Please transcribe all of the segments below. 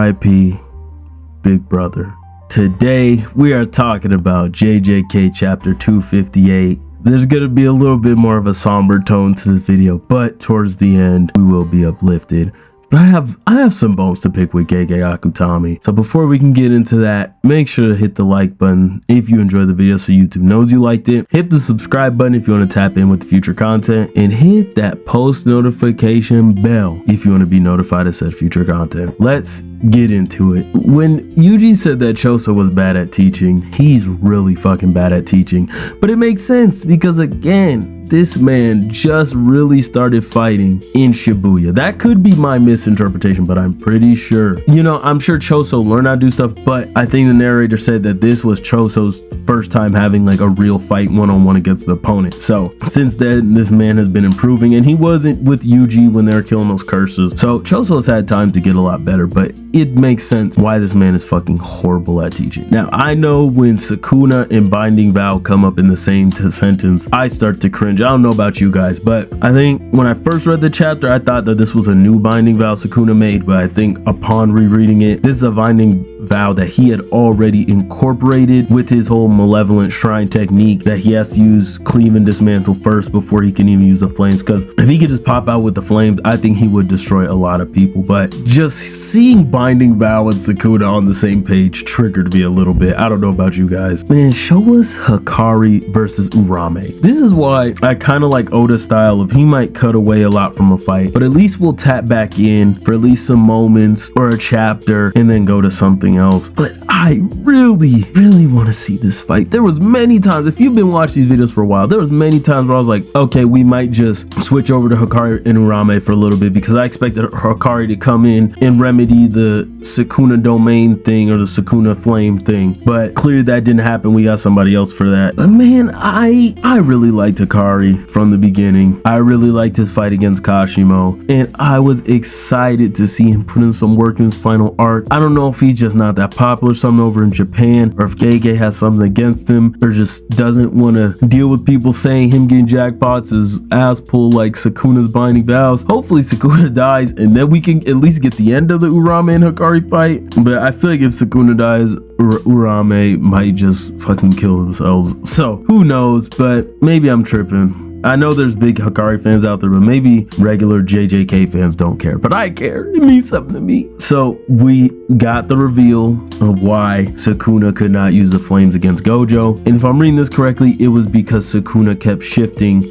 R.I.P. Big Brother. Today we are talking about JJK chapter 258. There's gonna be a little bit more of a somber tone to this video, but towards the end we will be uplifted. But I have some bones to pick with JJK Akutami. So before we can get into that, make sure to hit the like button if you enjoyed the video so YouTube knows you liked it. Hit the subscribe button if you want to tap in with the future content, and hit that post notification bell if you want to be notified of said future content. Let's get into it. When Yuji said that Choso was bad at teaching, he's really fucking bad at teaching. But it makes sense because, again, this man just really started fighting in Shibuya. That could be my misinterpretation, but I'm pretty sure. I'm sure Choso learned how to do stuff, but I think the narrator said that this was Choso's first time having like a real fight one-on-one against the opponent. So since then, this man has been improving, and he wasn't with Yuji when they were killing those curses. So Choso's had time to get a lot better, but it makes sense why this man is fucking horrible at teaching. Now, I know when Sukuna and Binding Vow come up in the same sentence, I start to cringe. I don't know about you guys, but I think when I first read the chapter, I thought that this was a new Binding Vow Sukuna made, but I think upon rereading it, this is a Binding Vow that he had already incorporated with his whole malevolent shrine technique, that he has to use cleave and dismantle first before he can even use the flames, because if he could just pop out with the flames, I think he would destroy a lot of people. But just seeing Binding Vow and Sukuna on the same page triggered me a little bit. I don't know about you guys. Man, show us Hikari versus Urame. This is why I kind of like Oda's style of he might cut away a lot from a fight, but at least we'll tap back in for at least some moments or a chapter and then go to something else. But I really want to see this fight. There was many times, if you've been watching these videos for a while, there was many times where I was like, okay, we might just switch over to Hikari and Urame for a little bit, because I expected Hikari to come in and remedy the Sukuna domain thing or the Sukuna flame thing, but clearly that didn't happen. We got somebody else for that. But man, I really liked Hikari from the beginning. I really liked his fight against Kashimo, and I was excited to see him put in some work in his final arc. I don't know if he's just not that popular, something over in Japan, or if JJK has something against him, or just doesn't want to deal with people saying him getting jackpots is ass pull like Sukuna's Binding Vows. Hopefully Sukuna dies, and then we can at least get the end of the Urame and Hikari fight. But I feel like if Sukuna dies, Urame might just fucking kill themselves. So who knows, but maybe I'm tripping. I know there's big Hikari fans out there, but maybe regular JJK fans don't care. But I care. It means something to me. So we got the reveal of why Sukuna could not use the flames against Gojo. And if I'm reading this correctly, it was because Sukuna kept shifting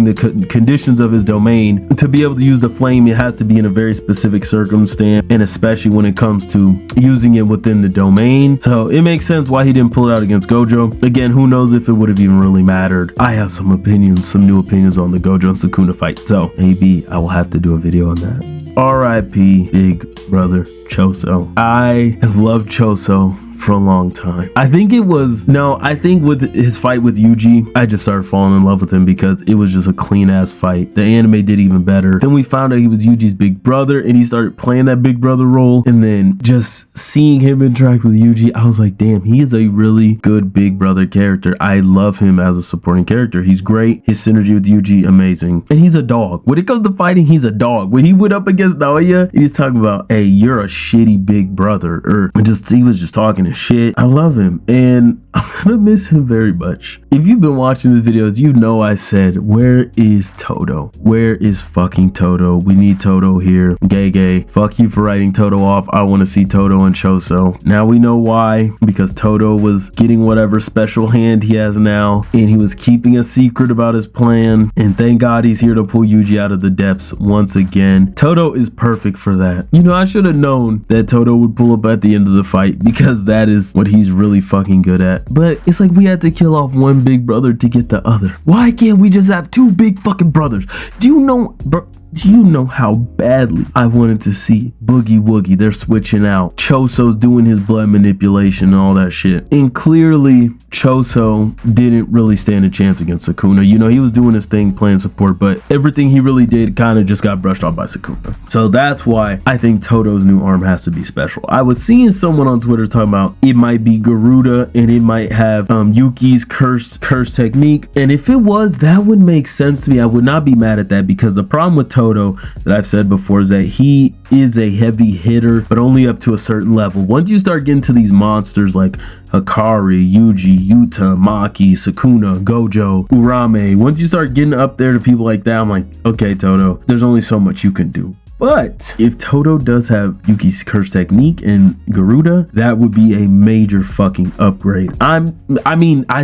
the conditions of his domain. To be able to use the flame, it has to be in a very specific circumstance, and especially when it comes to using it within the domain. So it makes sense why he didn't pull it out against Gojo. Again, who knows if it would have even really mattered. I have some new opinions on the Gojo and Sukuna fight, so maybe I will have to do a video on that. R.I.P. Big Brother Choso. I have loved Choso for a long time. I think with his fight with Yuji, I just started falling in love with him because it was just a clean ass fight. The anime did even better. Then we found out he was Yuji's big brother, and he started playing that big brother role, and then just seeing him interact with Yuji, I was like, damn, he is a really good big brother character. I love him as a supporting character. He's great. His synergy with Yuji, amazing. And he's a dog. When it comes to fighting, he's a dog. When he went up against Naoya, he's talking about, hey, you're a shitty big brother, or he was just talking shit. I love him, and I'm gonna miss him very much. If you've been watching these videos, you know I said, where is Todo? Where is fucking Todo? We need Todo here. JJK, fuck you for writing Todo off. I want to see Todo and Choso. Now we know why, because Todo was getting whatever special hand he has now, and he was keeping a secret about his plan, and thank God he's here to pull Yuji out of the depths once again. Todo is perfect for that. I should have known that Todo would pull up at the end of the fight, because that is what he's really fucking good at. But it's like we had to kill off one big brother to get the other. Why can't we just have two big fucking brothers? Do you know how badly I wanted to see Boogie Woogie? They're switching out. Choso's doing his blood manipulation and all that shit. And clearly, Choso didn't really stand a chance against Sukuna. He was doing his thing, playing support, but everything he really did kind of just got brushed off by Sukuna. So that's why I think Todo's new arm has to be special. I was seeing someone on Twitter talking about it might be Garuda and it might have Yuki's curse technique. And if it was, that would make sense to me. I would not be mad at that, because the problem with Todo that I've said before is that he is a heavy hitter, but only up to a certain level. Once you start getting to these monsters like Hikari, Yuji, Yuta, Maki, Sukuna, Gojo, Urame, once you start getting up there to people like that, I'm like, okay, Todo, there's only so much you can do. But if Todo does have Yuki's curse technique and Garuda, that would be a major fucking upgrade. I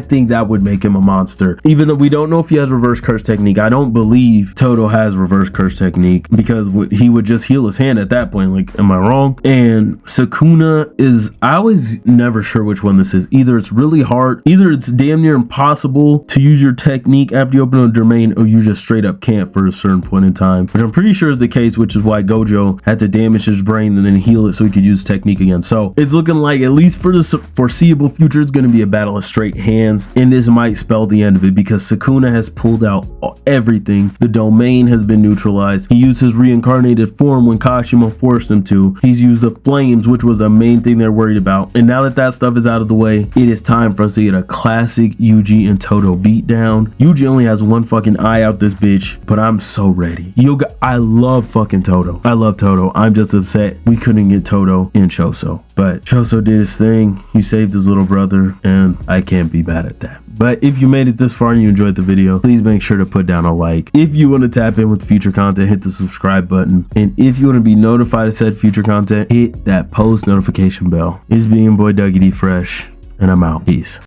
think that would make him a monster. Even though we don't know if he has reverse curse technique, I don't believe Todo has reverse curse technique because he would just heal his hand at that point. Like, am I wrong? And Sukuna is, I always never sure which one this is. Either it's really hard, either it's damn near impossible to use your technique after you open a domain, or you just straight up can't for a certain point in time, which I'm pretty sure is the case, which is why Gojo had to damage his brain and then heal it so he could use technique again. So it's looking like, at least for the foreseeable future, it's going to be a battle of straight hands, and this might spell the end of it because Sukuna has pulled out everything. The domain has been neutralized. He used his reincarnated form when Kashima forced him to. He's used the flames, which was the main thing they're worried about, and now that that stuff is out of the way, it is time for us to get a classic Yuji and Todo beatdown. Yuji only has one fucking eye out this bitch, but I'm so ready. I love fucking Todo. I love Todo. I'm just upset we couldn't get Todo in Choso. But Choso did his thing. He saved his little brother, and I can't be mad at that. But if you made it this far and you enjoyed the video, please make sure to put down a like. If you want to tap in with future content, hit the subscribe button. And if you want to be notified of said future content, hit that post notification bell. It's being boy Dougie D Fresh, and I'm out. Peace.